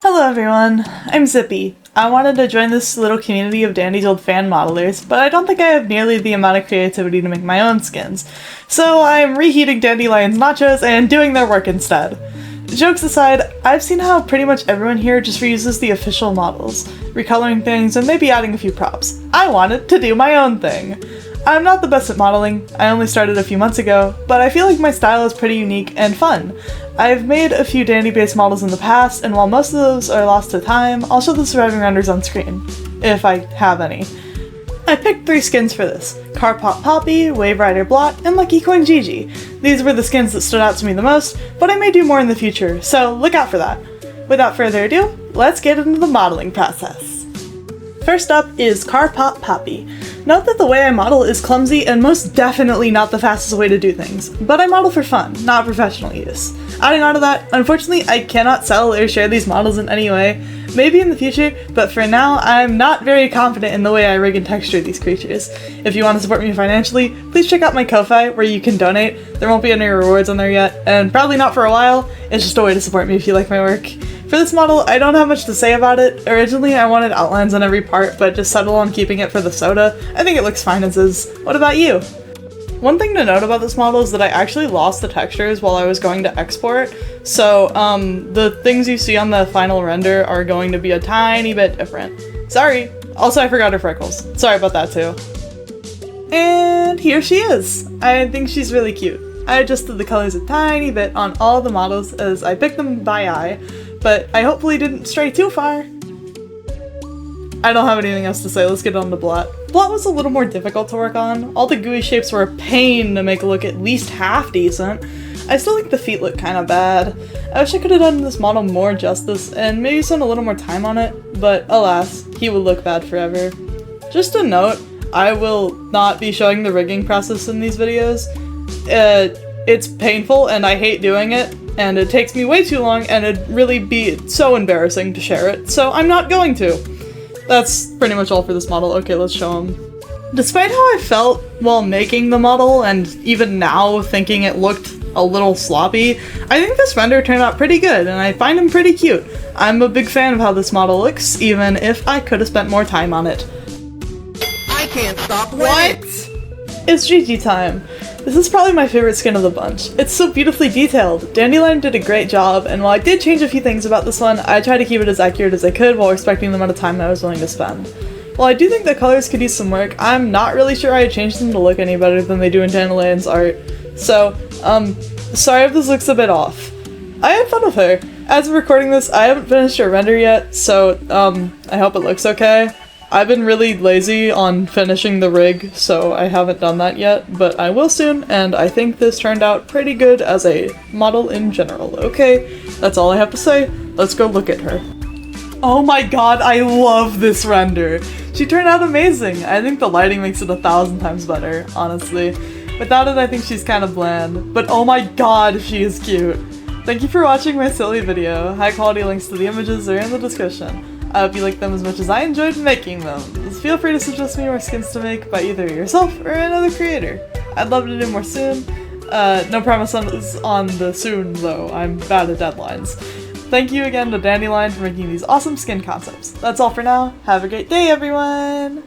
Hello everyone, I'm Zippy. I wanted to join this little community of Dandy's old fan modelers, but I don't think I have nearly the amount of creativity to make my own skins. So I'm reheating Dandelion's nachos and doing their work instead. Jokes aside, I've seen how pretty much everyone here just reuses the official models, recoloring things and maybe adding a few props. I wanted to do my own thing. I'm not the best at modeling, I only started a few months ago, but I feel like my style is pretty unique and fun. I've made a few Dandy-based models in the past, and while most of those are lost to time, I'll show the surviving renders on screen, if I have any. I picked 3 skins for this: Car Pop Poppy, Wave Rider Blot, and Lucky Coin Gigi. These were the skins that stood out to me the most, but I may do more in the future, so look out for that. Without further ado, let's get into the modeling process. First up is Car Pop Poppy. Note that the way I model is clumsy and most definitely not the fastest way to do things, but I model for fun, not professional use. Adding on to that, unfortunately I cannot sell or share these models in any way. Maybe in the future, but for now I'm not very confident in the way I rig and texture these creatures. If you want to support me financially, please check out my Ko-Fi where you can donate. There won't be any rewards on there yet, and probably not for a while. It's just a way to support me if you like my work. For this model, I don't have much to say about it. Originally, I wanted outlines on every part, but just settled on keeping it for the soda. I think it looks fine as is. What about you? One thing to note about this model is that I actually lost the textures while I was going to export, so the things you see on the final render are going to be a tiny bit different. Sorry! Also, I forgot her freckles. Sorry about that too. And here she is! I think she's really cute. I adjusted the colors a tiny bit on all the models as I picked them by eye, but I hopefully didn't stray too far. I don't have anything else to say, let's get on to Blot. Blot was a little more difficult to work on. All the gooey shapes were a pain to make look at least half decent. I still think the feet look kinda bad. I wish I could have done this model more justice and maybe spent a little more time on it, but alas, he would look bad forever. Just a note, I will not be showing the rigging process in these videos. It's painful and I hate doing it, and it takes me way too long and it'd really be so embarrassing to share it, so I'm not going to. That's pretty much all for this model. Okay, let's show him. Despite how I felt while making the model, and even now thinking it looked a little sloppy, I think this render turned out pretty good and I find him pretty cute. I'm a big fan of how this model looks, even if I could have spent more time on it. I can't stop winning. What? It's Gigi time. This is probably my favorite skin of the bunch. It's so beautifully detailed. Dandelion did a great job, and while I did change a few things about this one, I tried to keep it as accurate as I could while respecting the amount of time I was willing to spend. While I do think the colors could use some work, I'm not really sure I changed them to look any better than they do in Dandelion's art. So, sorry if this looks a bit off. I had fun with her. As of recording this, I haven't finished her render yet, so, I hope it looks okay. I've been really lazy on finishing the rig, so I haven't done that yet, but I will soon, and I think this turned out pretty good as a model in general. Okay, that's all I have to say. Let's go look at her. Oh my god, I love this render! She turned out amazing! I think the lighting makes it 1,000 times better, honestly. Without it, I think she's kind of bland, but oh my god, she is cute! Thank you for watching my silly video. High quality links to the images are in the description. I hope you like them as much as I enjoyed making them. Feel free to suggest me more skins to make by either yourself or another creator. I'd love to do more soon. No promise on the soon though, I'm bad at deadlines. Thank you again to Dandelion for making these awesome skin concepts. That's all for now. Have a great day, everyone!